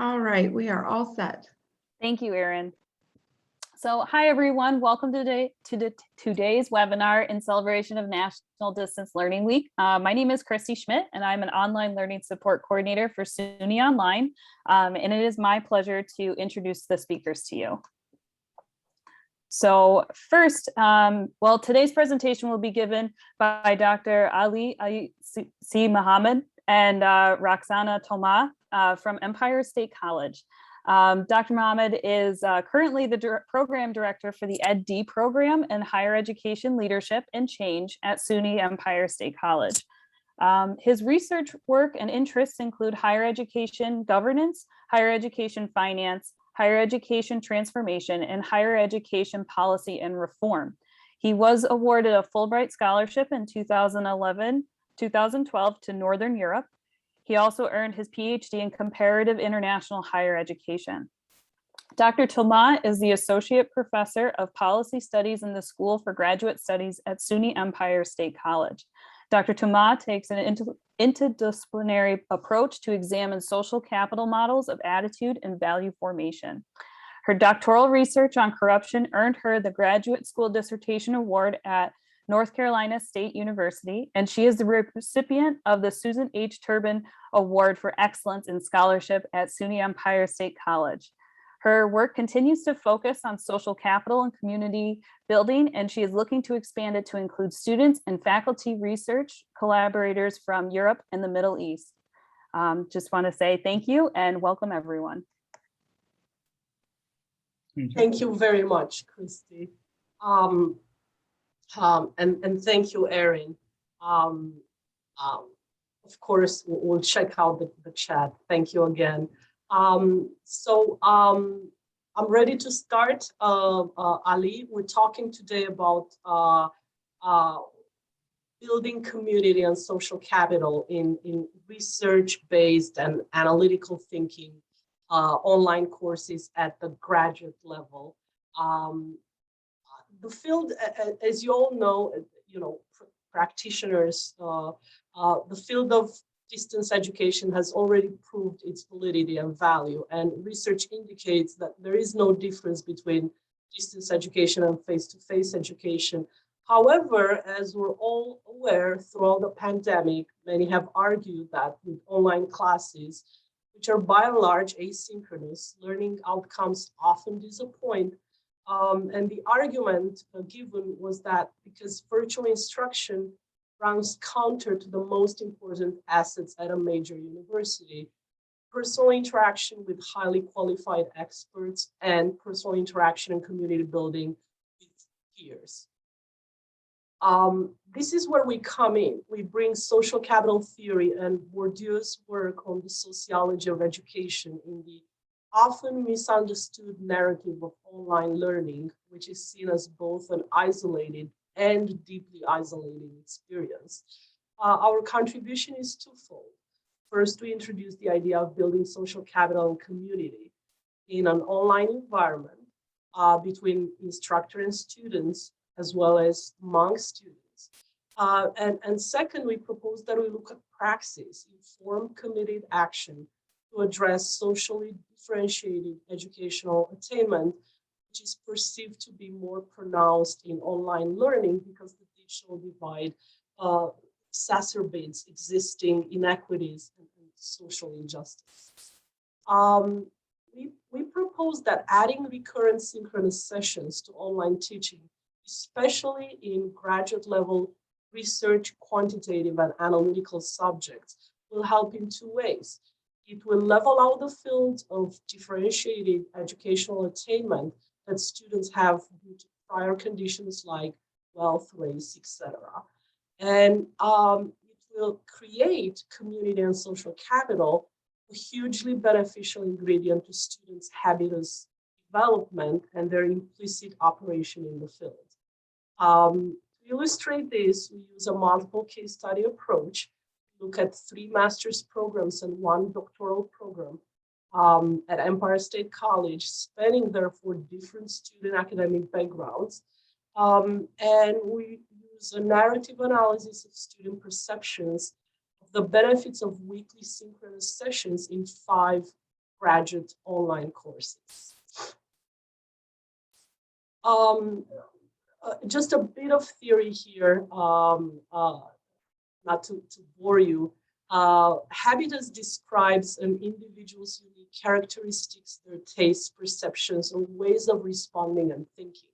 All right, we are all set. Thank you, Erin. So hi, everyone. Welcome to today's webinar in celebration of National Distance Learning Week. My name is Christy Schmidt, and I'm an online learning support coordinator for SUNY Online. And it is my pleasure to introduce the speakers to you. So first, today's presentation will be given by Dr. Ali Mhamed and Roxana Toma from Empire State College. Dr. Mhamed is currently the program director for the Ed.D program in higher education leadership and change at SUNY Empire State College. His research work and interests include higher education governance, higher education finance, higher education transformation, and higher education policy and reform. He was awarded a Fulbright Scholarship in 2012 to Northern Europe. He also earned his PhD in comparative international higher education. Dr. Toma is the Associate Professor of Policy Studies in the School for Graduate Studies at SUNY Empire State College. Dr. Toma takes an interdisciplinary approach to examine social capital models of attitude and value formation. Her doctoral research on corruption earned her the Graduate School Dissertation Award at North Carolina State University, and she is the recipient of the Susan H. Turbin Award for Excellence in Scholarship at SUNY Empire State College. Her work continues to focus on social capital and community building, and she is looking to expand it to include students and faculty research collaborators from Europe and the Middle East. Just want to say thank you and welcome everyone. Thank you very much, Christy. And thank you, Erin. Of course, we'll check out the chat. Thank you again. I'm ready to start. Ali, we're talking today about building community and social capital in research-based and analytical thinking online courses at the graduate level. The field, as you all know, practitioners, the field of distance education has already proved its validity and value, and research indicates that there is no difference between distance education and face-to-face education. However, as we're all aware, throughout the pandemic, many have argued that with online classes, which are by and large asynchronous, learning outcomes often disappoint. And the argument given was that because virtual instruction runs counter to the most important assets at a major university, personal interaction with highly qualified experts and personal interaction and community building with peers. This is where we come in. We bring social capital theory and Bourdieu's work on the sociology of education in the often misunderstood narrative of online learning, which is seen as both an isolated and deeply isolating experience. Our contribution is twofold. First, we introduce the idea of building social capital and community in an online environment between instructor and students, as well as among students. And second, we propose that we look at praxis, informed committed action to address socially differentiated educational attainment, which is perceived to be more pronounced in online learning because the digital divide exacerbates existing inequities and social injustice. We propose that adding recurrent synchronous sessions to online teaching, especially in graduate level research, quantitative and analytical subjects, will help in two ways. It will level out the field of differentiated educational attainment that students have due to prior conditions like wealth, race, etc. And it will create community and social capital, a hugely beneficial ingredient to students' habitus development and their implicit operation in the field. To illustrate this, we use a multiple case study approach. Look at 3 master's programs and 1 doctoral program at Empire State College, spanning therefore different student academic backgrounds. And we use a narrative analysis of student perceptions of the benefits of weekly synchronous sessions in 5 graduate online courses. Just a bit of theory here, not to bore you. Habitus describes an individual's unique characteristics, their tastes, perceptions, or ways of responding and thinking.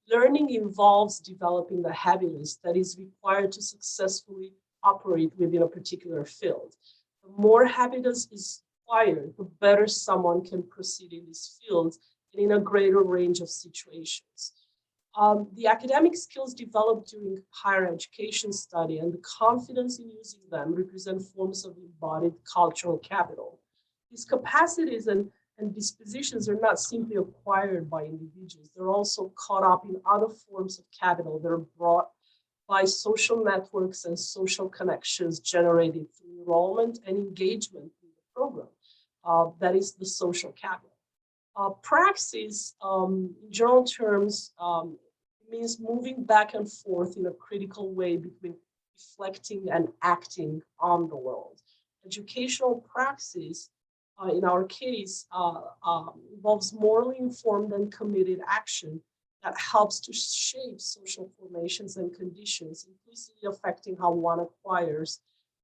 Learning involves developing the habitus that is required to successfully operate within a particular field. The more habitus is acquired, the better someone can proceed in this field and in a greater range of situations. The academic skills developed during higher education study and the confidence in using them represent forms of embodied cultural capital. These capacities and dispositions are not simply acquired by individuals, they're also caught up in other forms of capital that are brought by social networks and social connections generated through enrollment and engagement in the program. That is the social capital. Praxis, in general terms, means moving back and forth in a critical way between reflecting and acting on the world. Educational praxis, in our case, involves morally informed and committed action that helps to shape social formations and conditions, implicitly affecting how one acquires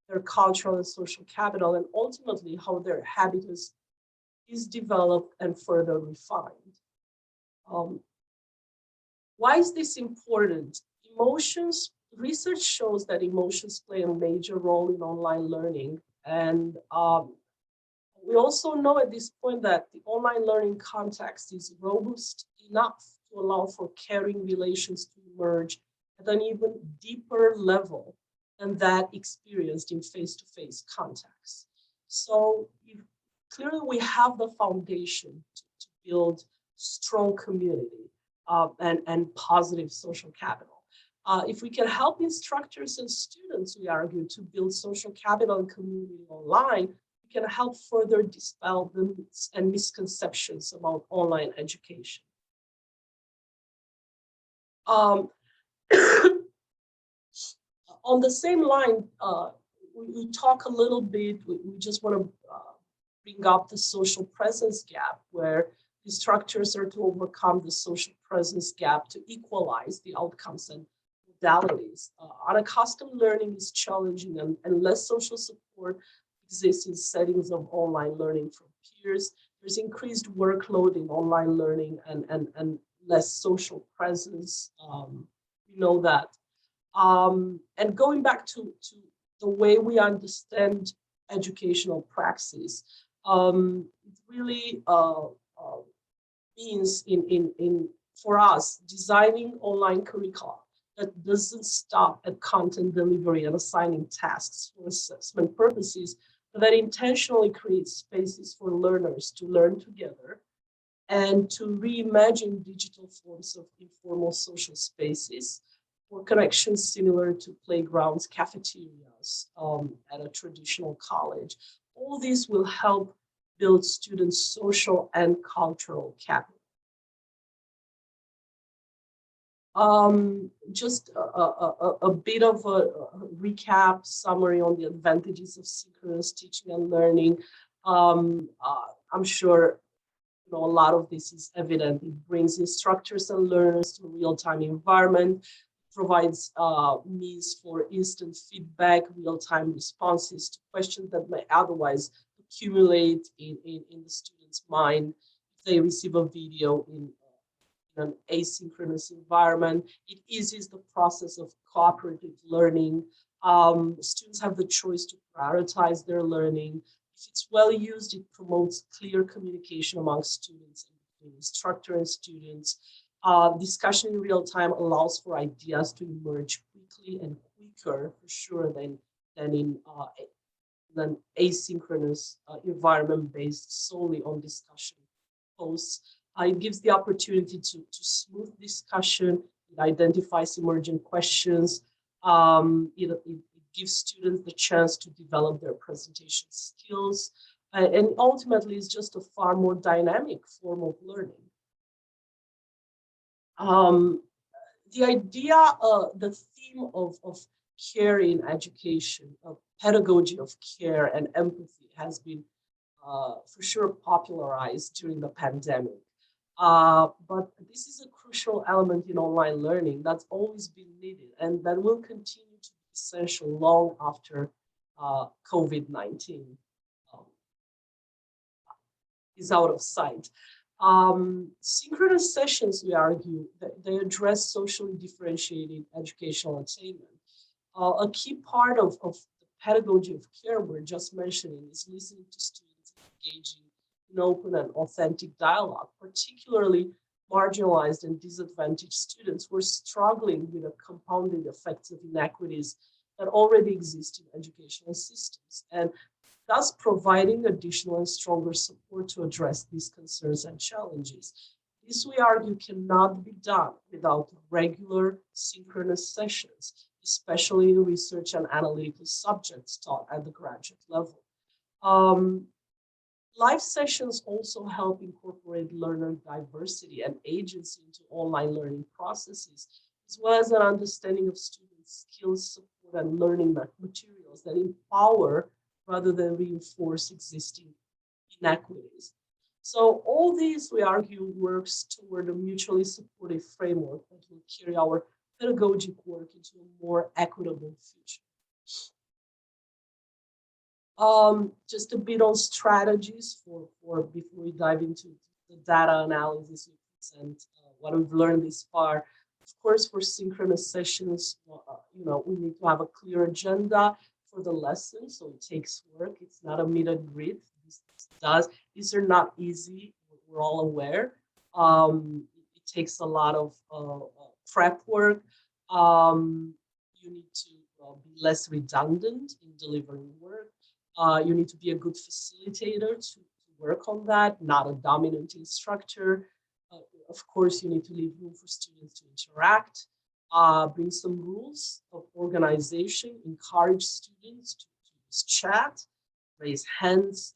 their cultural and social capital, and ultimately how their habitus is developed and further refined. Why is this important? Emotions, research shows that emotions play a major role in online learning. And we also know at this point that the online learning context is robust enough to allow for caring relations to emerge at an even deeper level than that experienced in face-to-face context. So clearly we have the foundation to build strong community and positive social capital. If we can help instructors and students, we argue, to build social capital and community online, we can help further dispel the myths and misconceptions about online education. On the same line, we talk a little bit, we just want to bring up the social presence gap, where instructors are to overcome the social presence gap to equalize the outcomes and modalities. Unaccustomed learning is challenging, and less social support exists in settings of online learning from peers. There's increased workload in online learning and less social presence. We know that. And going back to the way we understand educational praxis, it really means for us designing online curricula that doesn't stop at content delivery and assigning tasks for assessment purposes, but that intentionally creates spaces for learners to learn together and to reimagine digital forms of informal social spaces for connections similar to playgrounds, cafeterias at a traditional college. All these will help build students' social and cultural capital. Just a bit of a recap summary on the advantages of synchronous teaching and learning. I'm sure a lot of this is evident. It brings instructors and learners to a real-time environment, provides means for instant feedback, real-time responses to questions that may otherwise accumulate in the student's mind if they receive a video in an asynchronous environment. It eases the process of cooperative learning. Students have the choice to prioritize their learning. If it's well used, it promotes clear communication among students and between instructor and students. Discussion in real time allows for ideas to emerge quickly and quicker, for sure, than in an asynchronous environment based solely on discussion posts. It gives the opportunity to smooth discussion. It identifies emergent questions. It gives students the chance to develop their presentation skills. And ultimately, it's just a far more dynamic form of learning. The idea, the theme of care in education, of pedagogy of care and empathy has been for sure popularized during the pandemic. But this is a crucial element in online learning that's always been needed and that will continue to be essential long after COVID-19 is out of sight. Synchronous sessions, we argue, that they address socially differentiated educational attainment. A key part of the pedagogy of care we're just mentioning is listening to students, engaging in open and authentic dialogue, particularly marginalized and disadvantaged students who are struggling with the compounding effects of inequities that already exist in educational systems, and thus providing additional and stronger support to address these concerns and challenges. This, we argue, cannot be done without regular synchronous sessions, especially in research and analytical subjects taught at the graduate level. Live sessions also help incorporate learner diversity and agency into online learning processes, as well as an understanding of students' skills, support, and learning materials that empower rather than reinforce existing inequities. So all these, we argue, works toward a mutually supportive framework that will carry our pedagogic work into a more equitable future. Just a bit on strategies for before we dive into the data analysis and what we've learned this far. Of course, for synchronous sessions, we need to have a clear agenda for the lesson, so it takes work. It's not a meet and greet. These are not easy. We're all aware. It takes a lot of prep work. You need to be less redundant in delivering work. You need to be a good facilitator to work on that, not a dominant instructor. Of course, you need to leave room for students to interact, bring some rules of organization, encourage students to use chat, raise hands,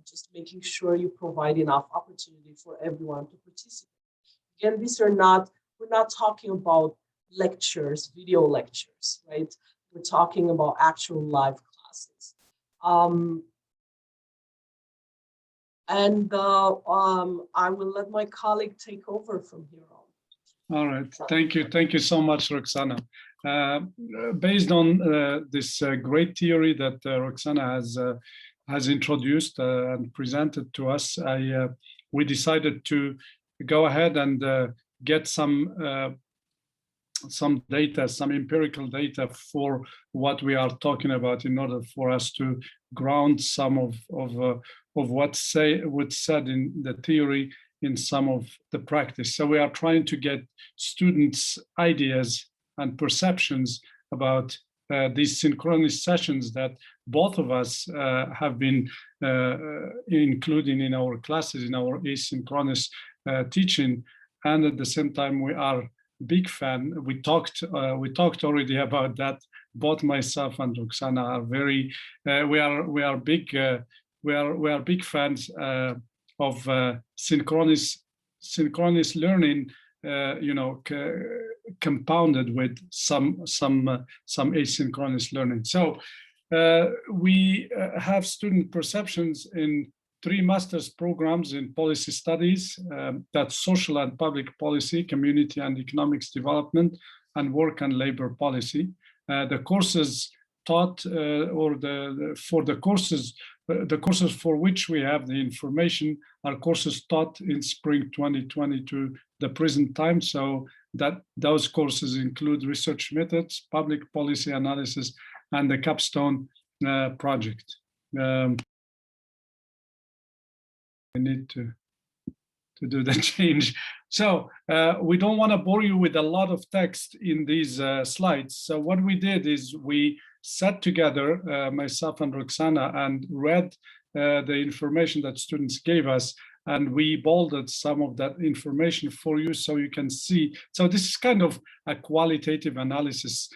just making sure you provide enough opportunity for everyone to participate. Again, we're not talking about lectures, video lectures, right? We're talking about actual live classes. I will let my colleague take over from here on. All right, thank you. Thank you so much, Roxana. Based on this great theory that Roxana has introduced and presented to us, we decided to go ahead and get some data, some empirical data for what we are talking about in order for us to ground some of what's said in the theory in some of the practice. So we are trying to get students' ideas and perceptions about these synchronous sessions that both of us have been including in our classes, in our asynchronous teaching, and at the same time we are big fan. We talked already about that. Both myself and Roxana are very. We are big fans of synchronous learning. Compounded with some asynchronous learning. So we have student perceptions in 3 master's programs in policy studies, that's social and public policy, community and economics development, and work and labor policy. The courses taught, the courses for which we have the information are courses taught in spring 2020 to the present time. So that those courses include research methods, public policy analysis, and the capstone project. I need to do the change. So we don't want to bore you with a lot of text in these slides. So what we did is we sat together, myself and Roxana, and read the information that students gave us, and we bolded some of that information for you so you can see. So this is kind of a qualitative analysis,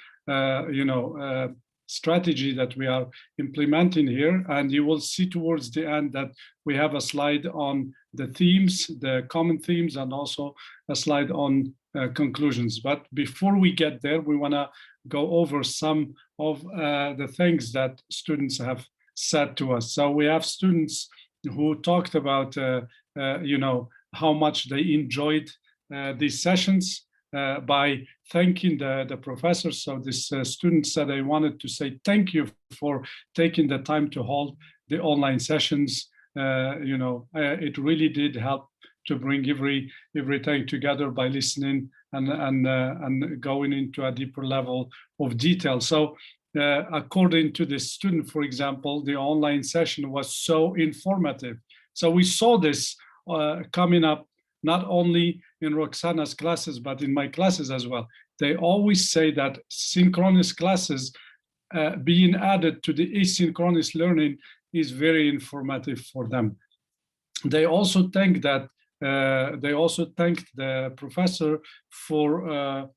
strategy that we are implementing here. And you will see towards the end that we have a slide on the themes, the common themes, and also a slide on conclusions. But before we get there, we want to go over some of the things that students have said to us. So we have students who talked about, how much they enjoyed these sessions by thanking the professors. So this student said, I wanted to say thank you for taking the time to hold the online sessions. It really did help to bring everything together by listening and going into a deeper level of detail. So according to the student, for example, the online session was so informative. So we saw this coming up not only in Roxana's classes, but in my classes as well. They always say that synchronous classes being added to the asynchronous learning is very informative for them. They also thanked the professor for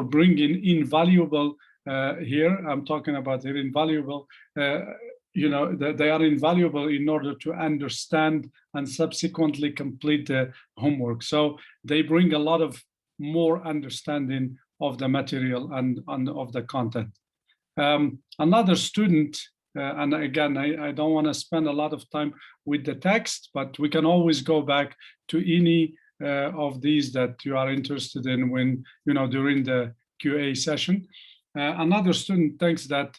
bringing invaluable. Here I'm talking about their invaluable. They are invaluable in order to understand and subsequently complete the homework. So they bring a lot of more understanding of the material and of the content. Another student, and again, I don't want to spend a lot of time with the text, but we can always go back to any of these that you are interested in when, during the QA session. Another student thinks that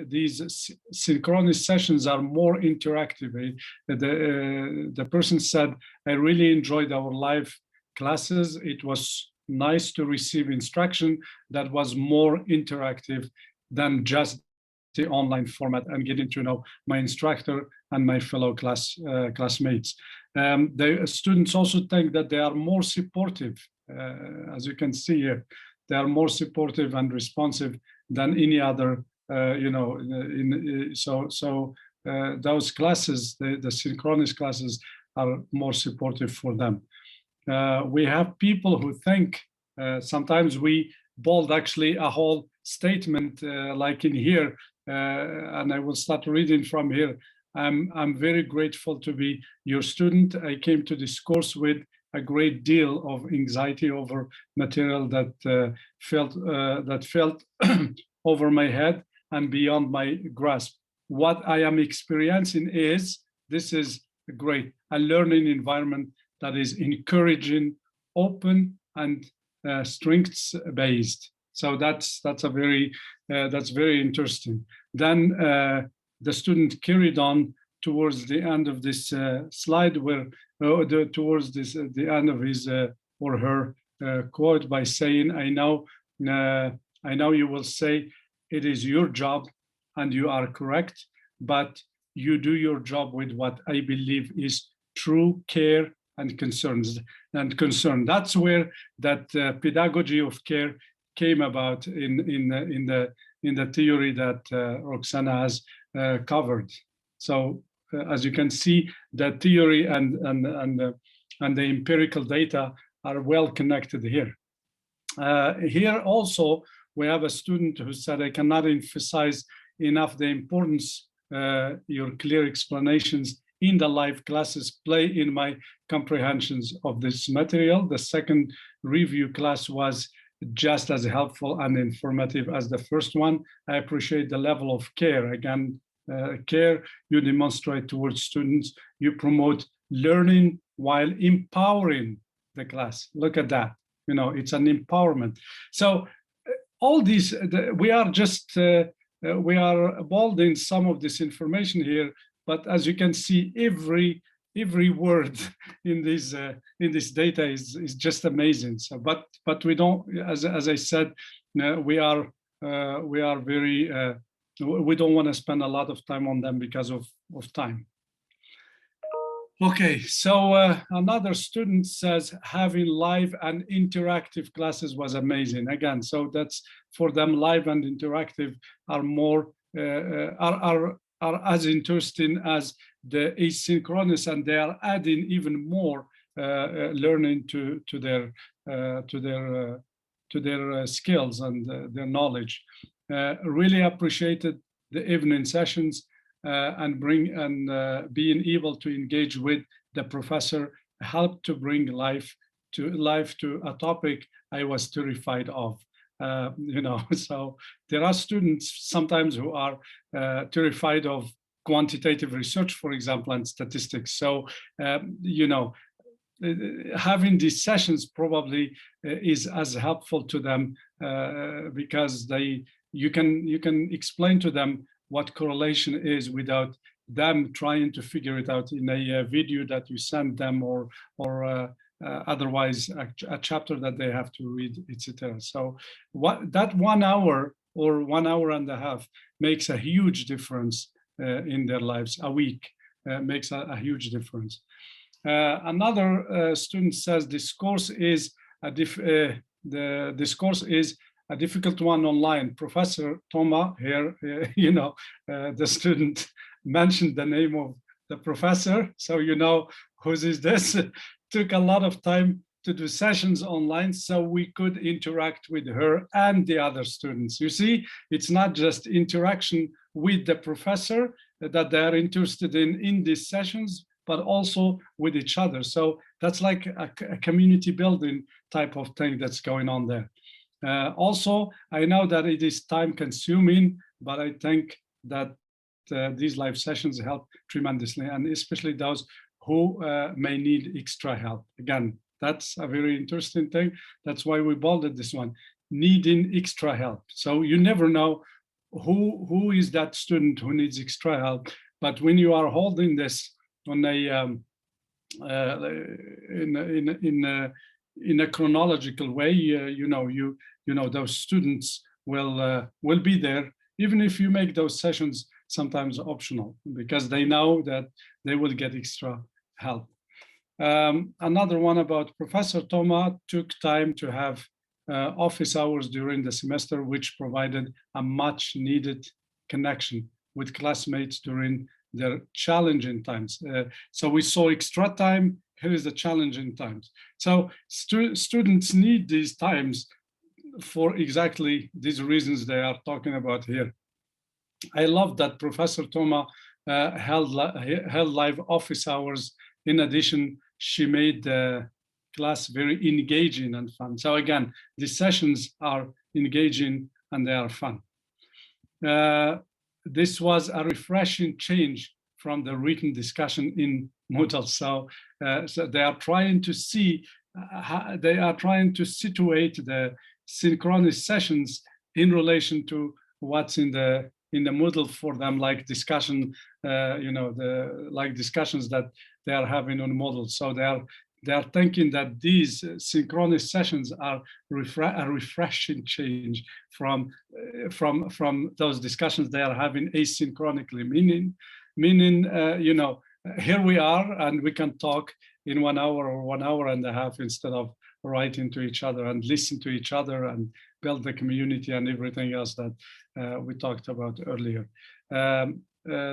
these synchronous sessions are more interactive. The person said, I really enjoyed our live classes. It was nice to receive instruction that was more interactive than just the online format and getting to know my instructor and my fellow classmates. The students also think that they are more supportive, as you can see here. They are more supportive and responsive than any other, those classes, the synchronous classes are more supportive for them. We have people who think, sometimes we bold actually a whole statement like in here, and I will start reading from here. I'm very grateful to be your student. I came to this course with a great deal of anxiety over material that felt over my head and beyond my grasp. What I am experiencing this is great, a learning environment that is encouraging, open, and strengths-based. So that's very interesting. Then the student carried on towards the end of this slide, where towards the end of his or her quote by saying, I know you will say it is your job and you are correct, but you do your job with what I believe is true care and concern. That's where that pedagogy of care came about in the theory that Roxana has covered. So as you can see, the theory and the empirical data are well connected here. Here also, we have a student who said, I cannot emphasize enough the importance your clear explanations in the live classes play in my comprehensions of this material. The second review class was just as helpful and informative as the first one. I appreciate the level of care. Again, care you demonstrate towards students. You promote learning while empowering the class. Look at that. It's an empowerment. So all these, we are just, we are bolding some of this information here, but as you can see, every word in this data is just amazing. So, but we don't, as I said, we are very, we don't want to spend a lot of time on them because of time. Okay, so another student says having live and interactive classes was amazing. Again, so that's for them, live and interactive are more are as interesting as the asynchronous, and they are adding even more learning to their skills and their knowledge. Really appreciated the evening sessions. And being able to engage with the professor helped to bring life to a topic I was terrified of. So there are students sometimes who are terrified of quantitative research, for example, and statistics. So, you know, having these sessions probably is as helpful to them because you can explain to them what correlation is without them trying to figure it out in a video that you send them or otherwise a chapter that they have to read, etc. So that 1 hour or 1 hour and a half makes a huge difference in their lives. A week makes a huge difference. Another student says this course is this course is a difficult one online. Professor Toma here, you know, the student mentioned the name of the professor, so you know whose is this. Took a lot of time to do sessions online so we could interact with her and the other students. You see, it's not just interaction with the professor that they are interested in these sessions, but also with each other. So that's like a community building type of thing that's going on there. Also, I know that it is time consuming, but I think that these live sessions help tremendously, and especially those who may need extra help. Again, that's a very interesting thing. That's why we bolded this one, needing extra help. So you never know who is that student who needs extra help. But when you are holding this on a in a chronological way, you know those students will be there, even if you make those sessions sometimes optional, because they know that they will get extra help. Another one about Professor Toma took time to have office hours during the semester, which provided a much needed connection with classmates during their challenging times. So we saw extra time, here is the challenging times. So students need these times for exactly these reasons they are talking about here. I love that Professor Toma held live office hours. In addition, she made the class very engaging and fun. So again, the sessions are engaging and they are fun. This was a refreshing change from the written discussion in Moodle. So they are trying to see, they are trying to situate the synchronous sessions in relation to what's in the Moodle for them, like discussion, you know, like discussions that they are having on Moodle. So they are thinking that these synchronous sessions are a refreshing change from those discussions they are having asynchronically, meaning you know, here we are and we can talk in 1 hour or 1 hour and a half instead of writing to each other and listen to each other and build the community and everything else that we talked about earlier.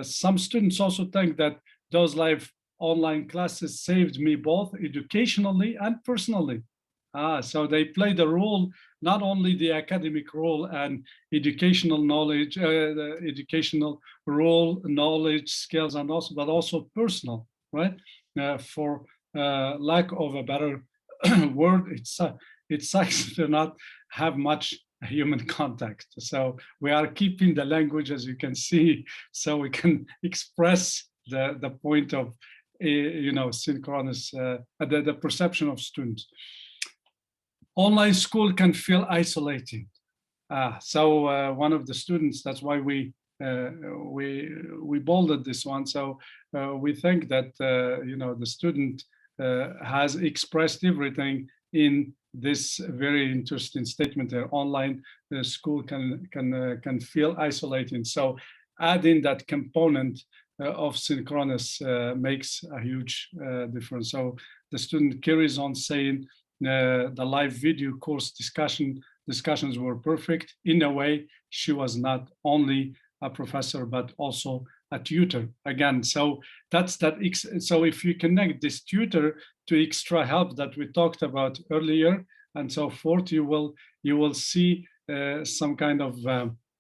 Some students also think that those live online classes saved me both educationally and personally. So they played a role, not only the academic role and educational knowledge, the educational role, knowledge, skills, and also, but also personal, right? For lack of a better word, it sucks to not have much human contact. So we are keeping the language, as you can see, so we can express the point of, you know, synchronous, the perception of students. Online school can feel isolating. So one of the students, that's why we bolded this one. So we think that you know, the student has expressed everything in this very interesting statement there. Online school can feel isolating. So adding that component of synchronous makes a huge difference. So the student carries on saying the live video course discussions were perfect. In a way, she was not only a professor, but also a tutor again. So that's that. So if you connect this tutor to extra help that we talked about earlier and so forth, you will see some kind of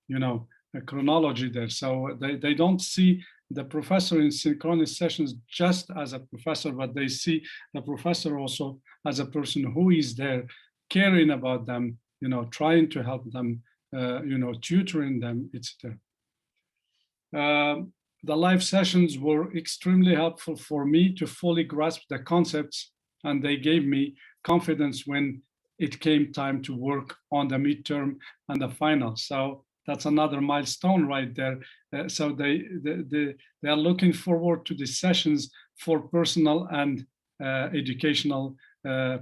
you know, a chronology there. So they don't see the professor in synchronous sessions just as a professor, but they see the professor also as a person who is there caring about them, you know, trying to help them, you know, tutoring them, etc. the live sessions were extremely helpful for me to fully grasp the concepts, and they gave me confidence when it came time to work on the midterm and the final. So that's another milestone right there. So they are looking forward to these sessions for personal and educational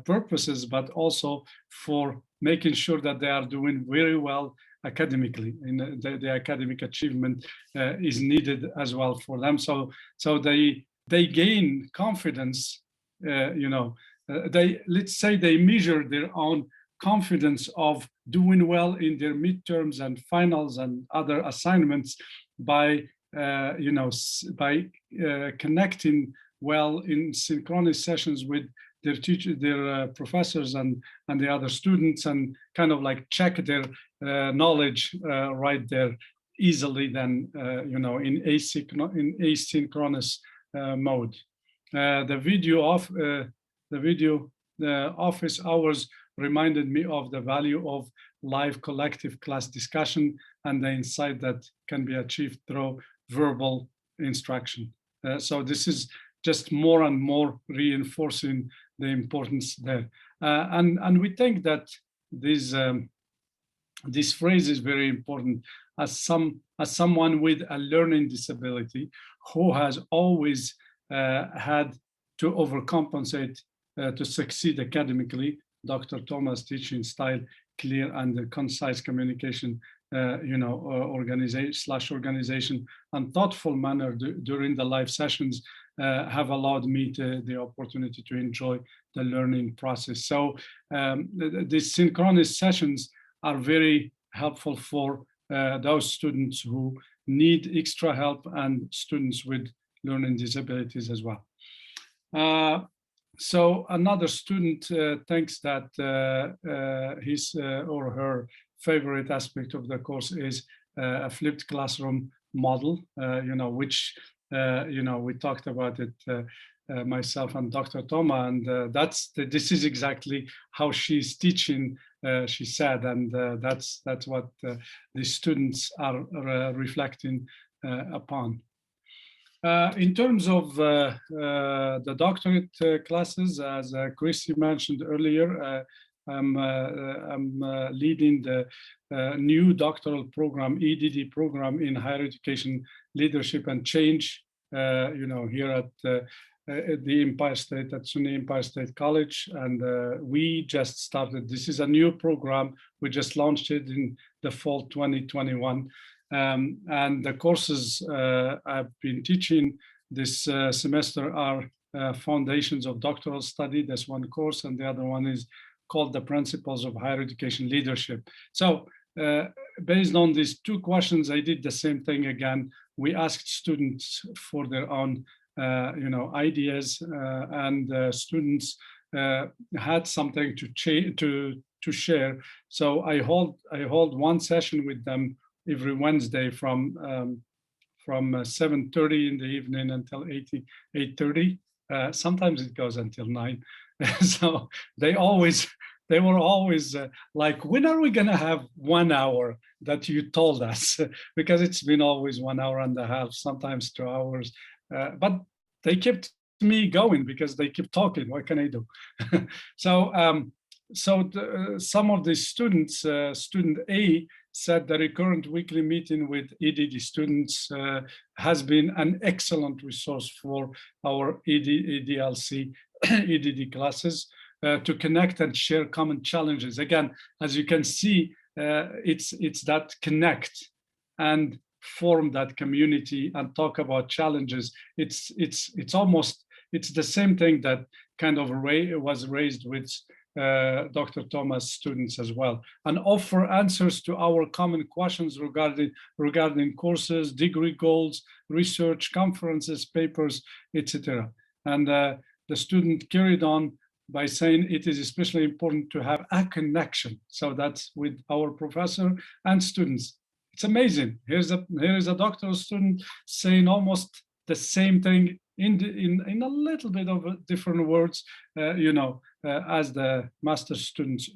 purposes, but also for making sure that they are doing very well academically, and the academic achievement is needed as well for them. So they gain confidence. Let's say they measure their own confidence of doing well in their midterms and finals and other assignments by connecting well in synchronous sessions with their teachers, their professors, and the other students, and kind of like check their knowledge right there easily than in asynchronous mode. The video office hours reminded me of the value of live collective class discussion and the insight that can be achieved through verbal instruction. So this is just more and more reinforcing the importance there. And we think that this phrase is very important as someone with a learning disability who has always had to overcompensate to succeed academically. Dr. Toma's teaching style, clear and concise communication, organization and thoughtful manner during the live sessions have allowed me the opportunity to enjoy the learning process. So these synchronous sessions are very helpful for those students who need extra help and students with learning disabilities as well. So another student thinks that his or her favorite aspect of the course is a flipped classroom model, which we talked about it, myself and Dr. Toma, and this is exactly how she's teaching, she said, and that's what the students are reflecting upon. In terms of the doctorate classes, as Christy mentioned earlier, I'm leading the new doctoral program, EDD program in higher education leadership and change, here at the Empire State, at SUNY Empire State College. And we just started, this is a new program. We just launched it in the fall 2021. And the courses I've been teaching this semester are Foundations of Doctoral Study. That's one course, and the other one is called the Principles of Higher Education Leadership. So based on these two questions, I did the same thing again. We asked students for their own ideas, and students had something to share. So I hold one session with them every Wednesday from 7:30 in the evening until 8:30. Sometimes it goes until 9. So they were always like, when are we gonna have 1 hour that you told us? Because it's been always 1 hour and a half, sometimes 2 hours. But they kept me going because they keep talking. What can I do? So some of the students, student A said the recurrent weekly meeting with EDD students has been an excellent resource for our EDLC, EDD classes to connect and share common challenges. Again, as you can see, it's that connect and form that community and talk about challenges. It's the same thing that kind of was raised with Dr. Toma's students as well, and offer answers to our common questions regarding courses, degree goals, research, conferences, papers, etc. And the student carried on by saying it is especially important to have a connection. So that's with our professor and students. It's amazing. Here is a doctoral student saying almost the same thing in a little bit of different words, as the master students,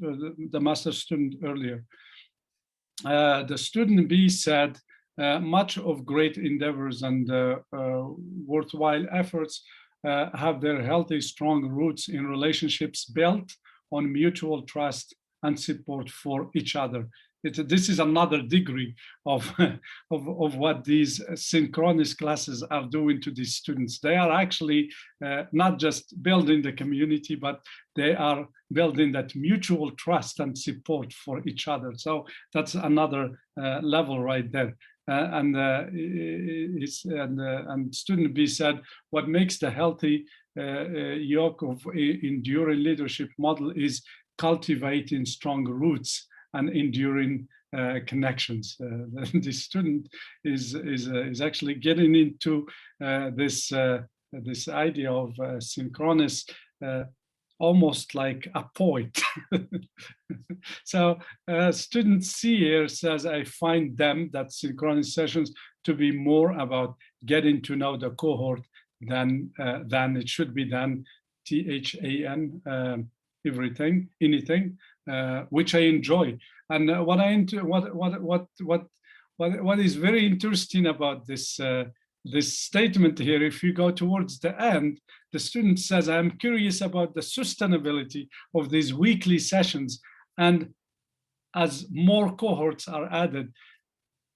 the master student earlier. The student B said, much of great endeavors and worthwhile efforts have their healthy, strong roots in relationships built on mutual trust and support for each other. This is another degree of, of what these synchronous classes are doing to these students. They are actually not just building the community, but they are building that mutual trust and support for each other. So that's another level right there. And student B said, what makes the healthy yoke of enduring leadership model is cultivating strong roots and enduring connections. The student is actually getting into this idea of synchronous, almost like a poet. So student C here says, I find them, that synchronous sessions, to be more about getting to know the cohort than it should be done, THAN, anything, which I enjoy. And what is very interesting about this this statement here, if you go towards the end, the student says, I'm curious about the sustainability of these weekly sessions, and as more cohorts are added,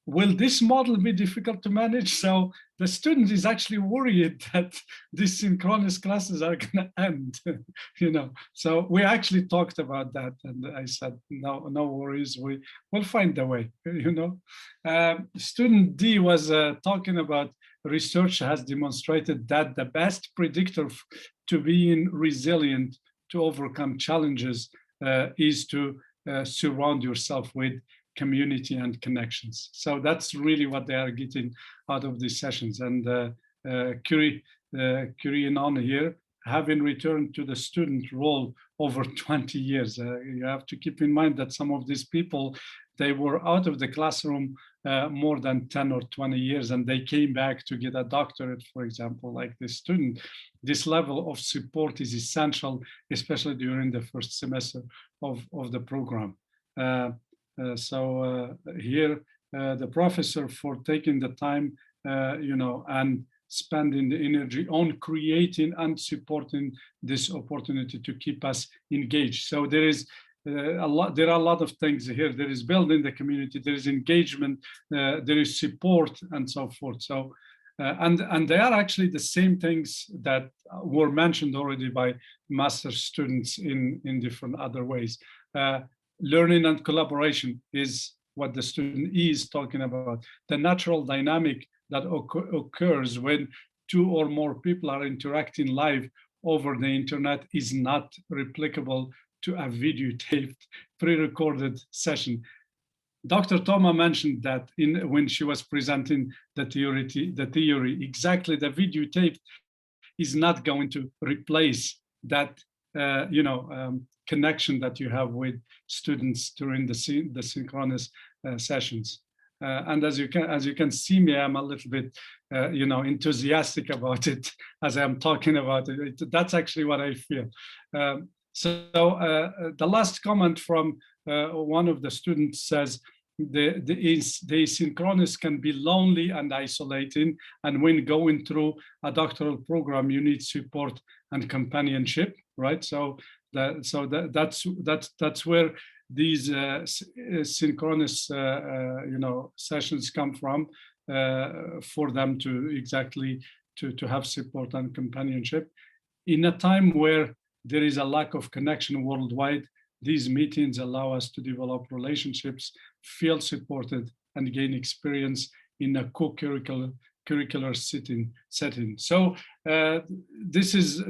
will this model be difficult to manage? So the student is actually worried that these synchronous classes are going to end, you know. So we actually talked about that, and I said, no worries, we'll find a way, you know. Student D was talking about research has demonstrated that the best predictor to being resilient to overcome challenges is to surround yourself with community and connections. So that's really what they are getting out of these sessions. And carrying on here, having returned to the student role over 20 years, you have to keep in mind that some of these people, they were out of the classroom more than 10 or 20 years, and they came back to get a doctorate, for example, like this student. This level of support is essential, especially during the first semester of the program. So here, the professor for taking the time, you know, and spending the energy on creating and supporting this opportunity to keep us engaged. So there is there are a lot of things here. There is building the community, there is engagement, there is support, and so forth. So, and they are actually the same things that were mentioned already by master students in different other ways. Learning and collaboration is what the student is talking about. The natural dynamic that occurs when two or more people are interacting live over the internet is not replicable to a videotaped, pre-recorded session. Dr. Toma mentioned that when she was presenting the theory, exactly, the videotape is not going to replace that you know, connection that you have with students during the synchronous sessions. And as you can see me, I'm a little bit you know, enthusiastic about it as I'm talking about it. That's actually what I feel. So the last comment from one of the students says, the synchronous can be lonely and isolating, and when going through a doctoral program, you need support and companionship, right? So that's where these synchronous you know, sessions come from, for them to exactly to have support and companionship in a time where there is a lack of connection worldwide. These meetings allow us to develop relationships, feel supported, and gain experience in a co-curricular setting. So this is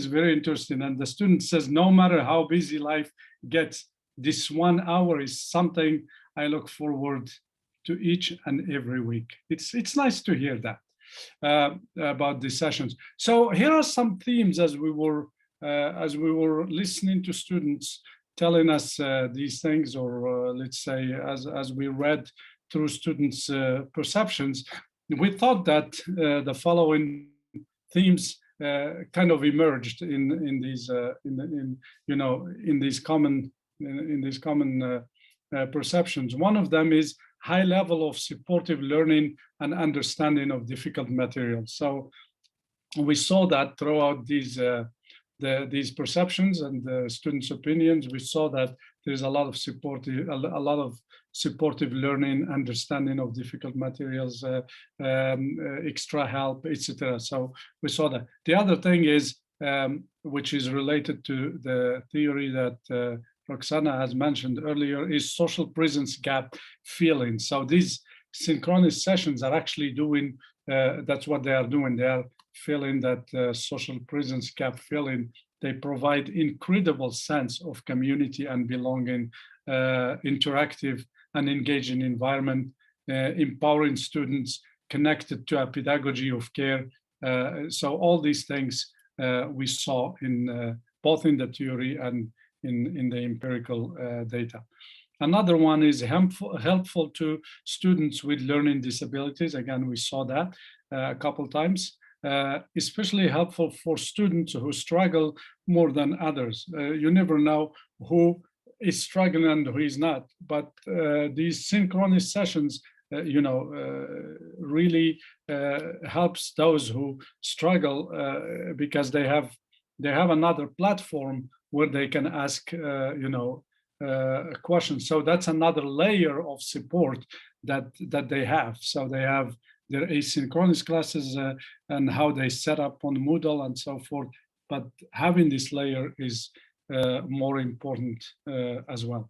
very interesting. And the student says, no matter how busy life gets, this 1 hour is something I look forward to each and every week. It's nice to hear that about these sessions. So here are some themes as we were listening to students telling us these things, or let's say as we read through students' perceptions. We thought that the following themes kind of emerged in these common perceptions. One of them is high level of supportive learning and understanding of difficult materials. So we saw that throughout these perceptions and the students' opinions. We saw that there's a lot of supportive learning, understanding of difficult materials, extra help, etc. So we saw that. The other thing is, which is related to the theory that Roxana has mentioned earlier, is social presence gap feeling. So these synchronous sessions are actually doing, that's what they are doing. They are feeling that social presence gap feeling. They provide incredible sense of community and belonging, interactive and engaging environment, empowering students connected to a pedagogy of care. So all these things we saw in both in the theory and in the empirical data. Another one is helpful to students with learning disabilities. Again, we saw that a couple times. Especially helpful for students who struggle more than others. You never know who is struggling and who is not, but these synchronous sessions, really helps those who struggle because they have another platform where they can ask, questions. So that's another layer of support that they have. So they have their asynchronous classes and how they set up on Moodle and so forth. But having this layer is more important as well.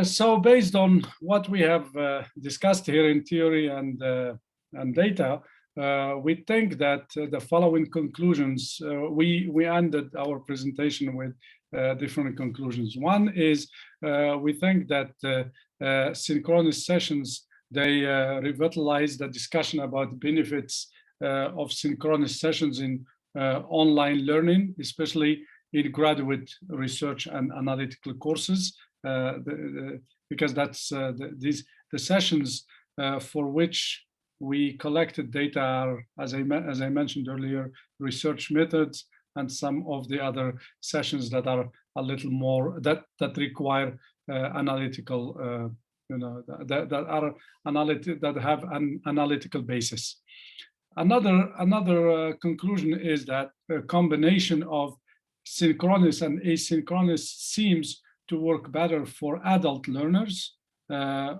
So based on what we have discussed here in theory and data, we think that the following conclusions, we ended our presentation with different conclusions. One is we think that synchronous sessions, they revitalize the discussion about benefits of synchronous sessions in online learning, especially in graduate research and analytical courses, because that's the sessions for which we collected data are, as I mentioned earlier, research methods and some of the other sessions that are a little more, that require analytical that have an analytical basis. Another conclusion is that a combination of synchronous and asynchronous seems to work better for adult learners,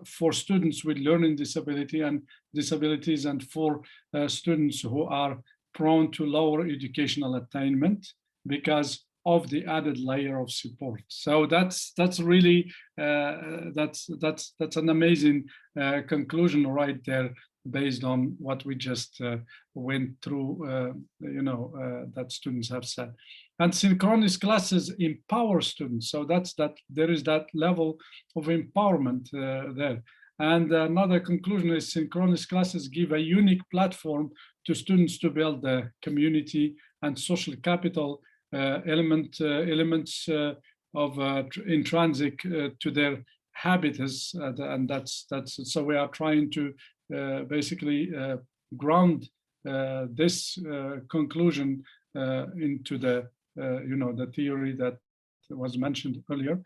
for students with learning disabilities, and for students who are prone to lower educational attainment because of the added layer of support. So that's really that's an amazing conclusion right there, based on what we just went through. That students have said. And synchronous classes empower students. So there is that level of empowerment there. And another conclusion is synchronous classes give a unique platform to students to build the community and social capital elements of intrinsic to their habitus, and that's so we are trying to basically ground this conclusion into the the theory that was mentioned earlier.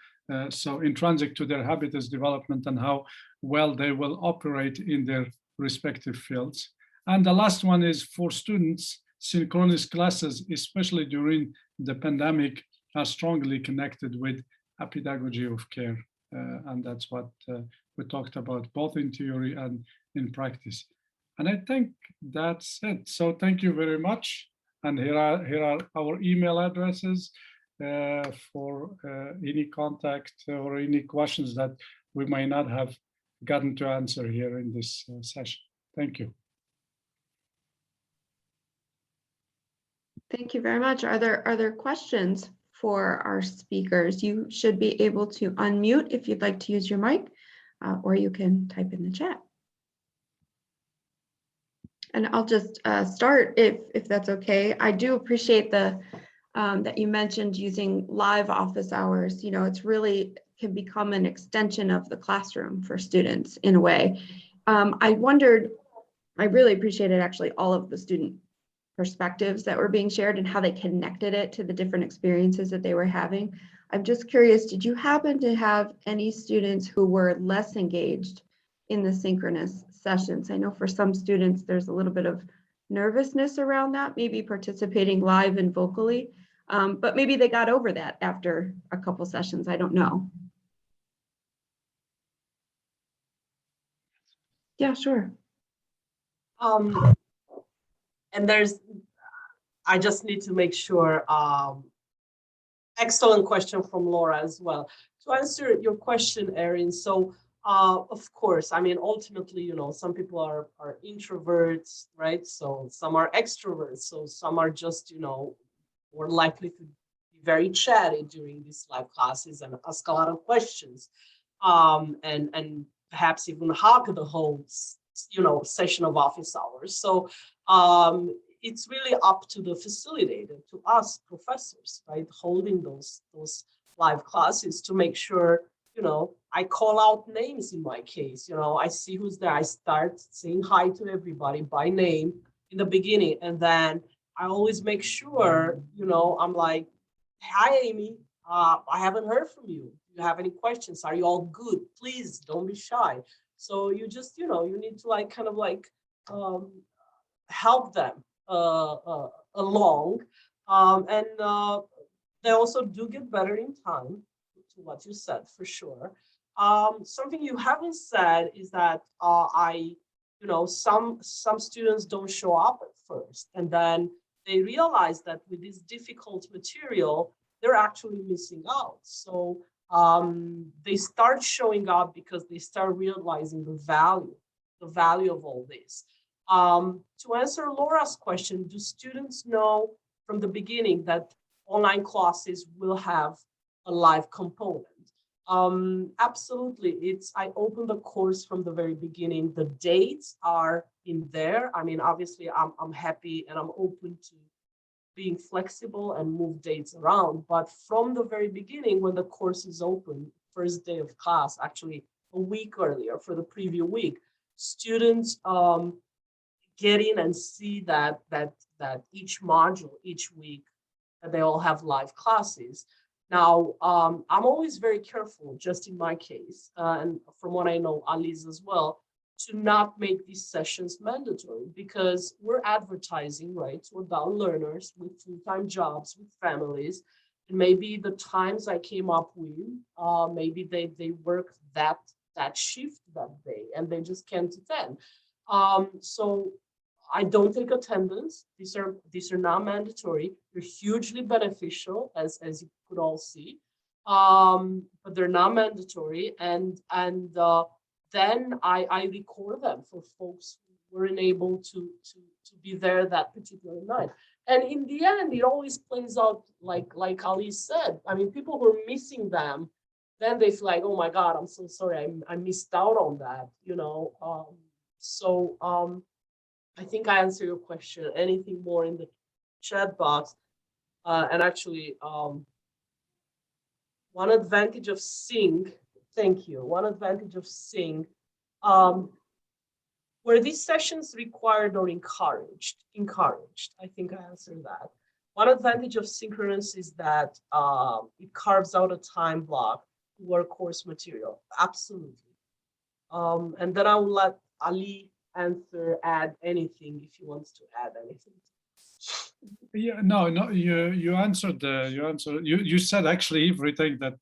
So intrinsic to their habitus development and how well they will operate in their respective fields. And the last one is for students, synchronous classes, especially during the pandemic, are strongly connected with a pedagogy of care. And that's what we talked about both in theory and in practice. And I think that's it. So thank you very much. And here are our email addresses for any contact or any questions that we might not have gotten to answer here in this session. Thank you. Thank you very much. Are there questions for our speakers? You should be able to unmute if you'd like to use your mic, or you can type in the chat. And I'll just start if that's okay. I do appreciate the that you mentioned using live office hours. It's really can become an extension of the classroom for students in a way. I really appreciated actually all of the student perspectives that were being shared and how they connected it to the different experiences that they were having. I'm just curious, did you happen to have any students who were less engaged in the synchronous sessions? I know for some students, there's a little bit of nervousness around that, maybe participating live and vocally, but maybe they got over that after a couple sessions, I don't know. Yeah, sure. And I just need to make sure, excellent question from Laura as well. To answer your question, Erin, so of course, I mean, ultimately, you know, some people are introverts, right? So some are extroverts. So some are just, you know, more likely to be very chatty during these live classes and ask a lot of questions, and perhaps even hog the whole, you know, session of office hours. So it's really up to the facilitator, to us professors, right, holding those live classes to make sure, you know, I call out names in my case. You know, I see who's there. I start saying hi to everybody by name in the beginning, and then I always make sure, you know, I'm like, hi, Amy. I haven't heard from you. Do you have any questions? Are you all good? Please don't be shy. So you just, you know, you need to like kind of like help them along, and they also do get better in time, to what you said, for sure. Something you haven't said is that you know, some students don't show up at first, and then they realize that with this difficult material, they're actually missing out. So they start showing up because they start realizing the value of all this. To answer Laura's question, do students know from the beginning that online classes will have a live component? Absolutely. I opened the course from the very beginning. The dates are in there. I mean, obviously, I'm happy and I'm open to being flexible and move dates around. But from the very beginning, when the course is open, first day of class, actually a week earlier for the preview week, students get in and see that each module, each week, that they all have live classes. Now, I'm always very careful, just in my case, and from what I know, Ali's as well, to not make these sessions mandatory, because we're advertising, right, to adult learners with full-time jobs, with families, and maybe the times I came up with, maybe they work that shift that day and they just can't attend. So I don't take attendance. These are not mandatory. They're hugely beneficial, as you could all see, but they're not mandatory. And then I record them for folks who weren't able to be there that particular night. And in the end, it always plays out like Ali said. I mean, people who are missing them, then they feel like, oh my God, I'm so sorry, I missed out on that, you know. I think I answered your question. Anything more in the chat box? And actually, one advantage of Sing, thank you. One advantage of Sing, were these sessions required or encouraged? Encouraged, I think I answered that. One advantage of synchronous is that it carves out a time block to work course material, absolutely. And then I will let Ali add anything if he wants to add anything. Yeah, no, you answered. You said actually everything that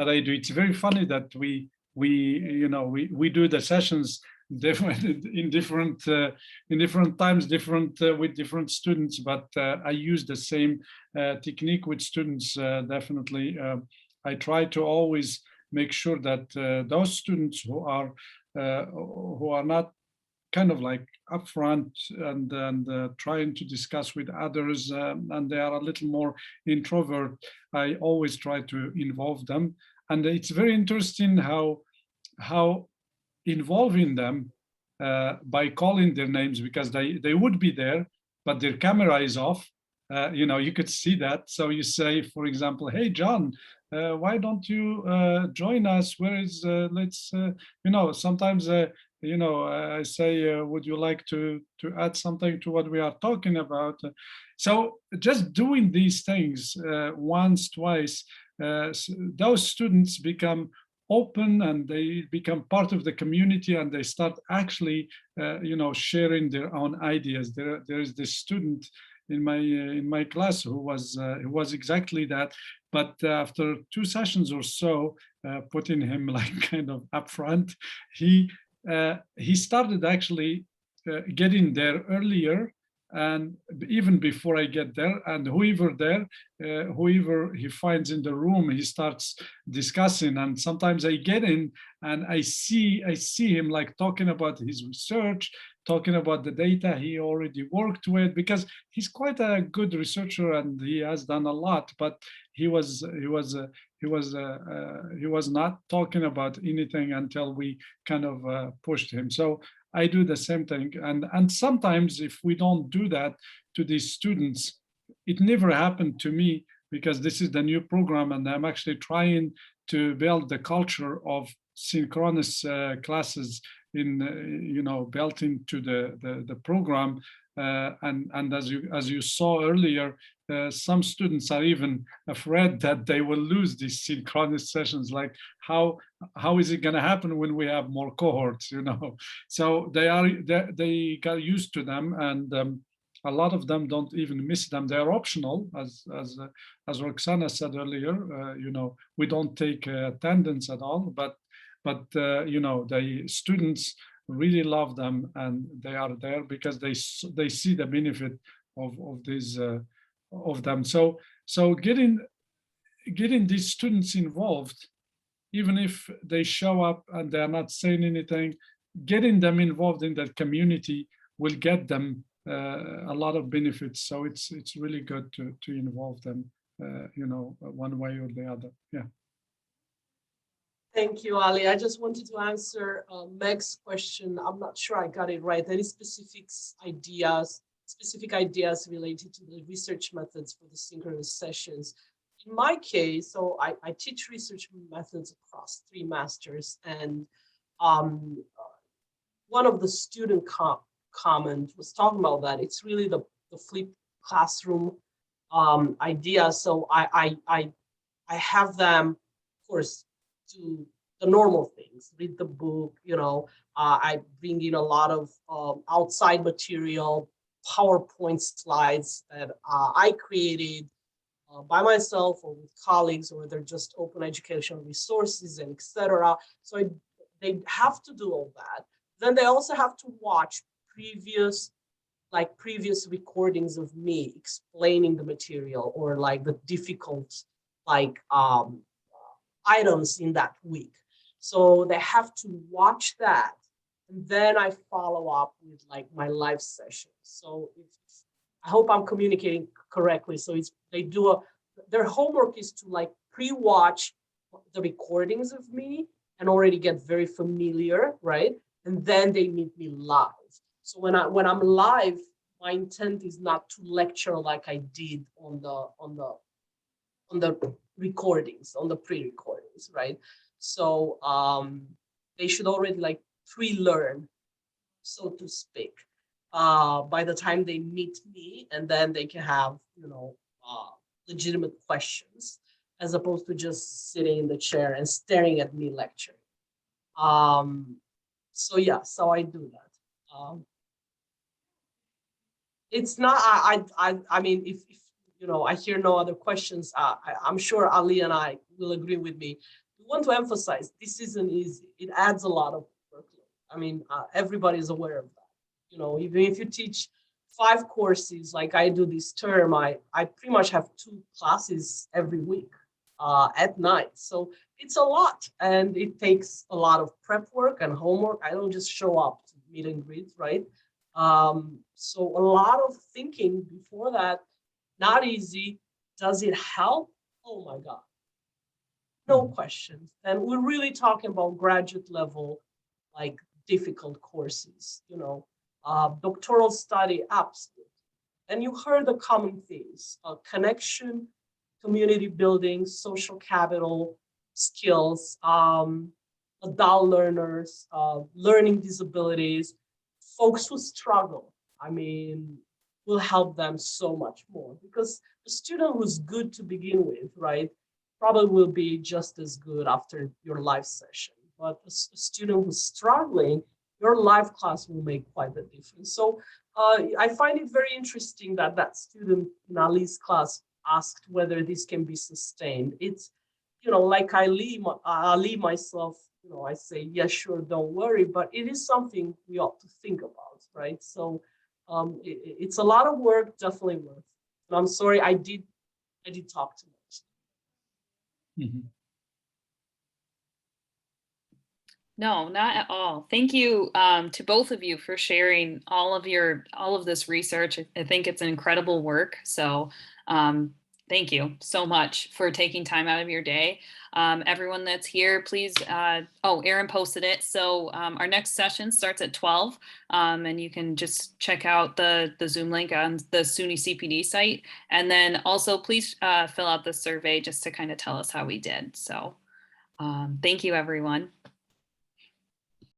I do. It's very funny that we do the sessions different in different times, with different students, but I use the same technique with students. Definitely, I try to always make sure that those students who are not kind of like upfront and trying to discuss with others, and they are a little more introvert, I always try to involve them. And it's very interesting how involving them by calling their names, because they would be there, but their camera is off. You could see that. So you say, for example, hey, John, why don't you join us? Where is, let's, sometimes, I say, would you like to add something to what we are talking about? So just doing these things once, twice, those students become open and they become part of the community, and they start actually, sharing their own ideas. There is this student in my class who was exactly that, but after 2 sessions or so, putting him like kind of upfront, he started actually getting there earlier, and even before I get there, and whoever he finds in the room, he starts discussing. And sometimes I get in and I see him like talking about his research, talking about the data he already worked with, because he's quite a good researcher and he has done a lot, but he was not talking about anything until we kind of pushed him. So I do the same thing. And sometimes if we don't do that to these students, it never happened to me, because this is the new program and I'm actually trying to build the culture of synchronous classes built into the program. And as you saw earlier, some students are even afraid that they will lose these synchronous sessions. Like how is it going to happen when we have more cohorts? So they got used to them, and a lot of them don't even miss them. They are optional, as Roxana said earlier. We don't take attendance at all, but the students really love them, and they are there because they see the benefit of these of them. So getting these students involved, even if they show up and they are not saying anything, getting them involved in that community will get them a lot of benefits. So it's really good to involve them, one way or the other. Yeah. Thank you, Ali. I just wanted to answer Meg's question. I'm not sure I got it right. Any specific ideas related to the research methods for the synchronous sessions? In my case, so I teach research methods across 3 masters, and one of the student comment was talking about that. It's really the flipped classroom idea. So I have them, of course, do the normal things, read the book, I bring in a lot of outside material, PowerPoint slides that I created by myself or with colleagues, or they're just open educational resources and etc. So they have to do all that. Then they also have to watch previous recordings of me explaining the material, or like the difficult items in that week. So they have to watch that, and then I follow up with like my live session. So I hope I'm communicating correctly. So their homework is to like pre-watch the recordings of me and already get very familiar, right? And then they meet me live. So when I'm live, my intent is not to lecture like I did on the recordings, on the pre-recordings, right? So they should already like pre-learn, so to speak, by the time they meet me, and then they can have legitimate questions, as opposed to just sitting in the chair and staring at me lecturing. So yeah, so I do that. It's not. I mean, if I hear no other questions, I'm sure Ali and I will agree with me. We want to emphasize this isn't easy. It adds a lot of workload. I mean, everybody is aware of that. Even if you teach 5 courses like I do this term, I pretty much have 2 classes every week at night. So it's a lot, and it takes a lot of prep work and homework. I don't just show up to meet and greet, right? So a lot of thinking before that. Not easy. Does it help? Oh my God. No question. And we're really talking about graduate level, like difficult courses, doctoral study, absolutely. And you heard the common themes: connection, community building, social capital, skills, adult learners, learning disabilities, folks who struggle. I mean, will help them so much more, because the student who's good to begin with, right, probably will be just as good after your live session. But a student who's struggling, your live class will make quite a difference. So I find it very interesting that that student in Ali's class asked whether this can be sustained. It's, like Ali myself, I say, yeah, sure, don't worry, but it is something we ought to think about, right? So it's a lot of work, definitely worth. And I'm sorry, I did talk too much. Mhm. No, not at all. Thank you to both of you for sharing all of this research. I think it's an incredible work. So thank you so much for taking time out of your day. Everyone that's here, please. Oh, Erin posted it. So our next session starts at 12, and you can just check out the Zoom link on the SUNY CPD site. And then also please fill out the survey just to kind of tell us how we did. So thank you, everyone.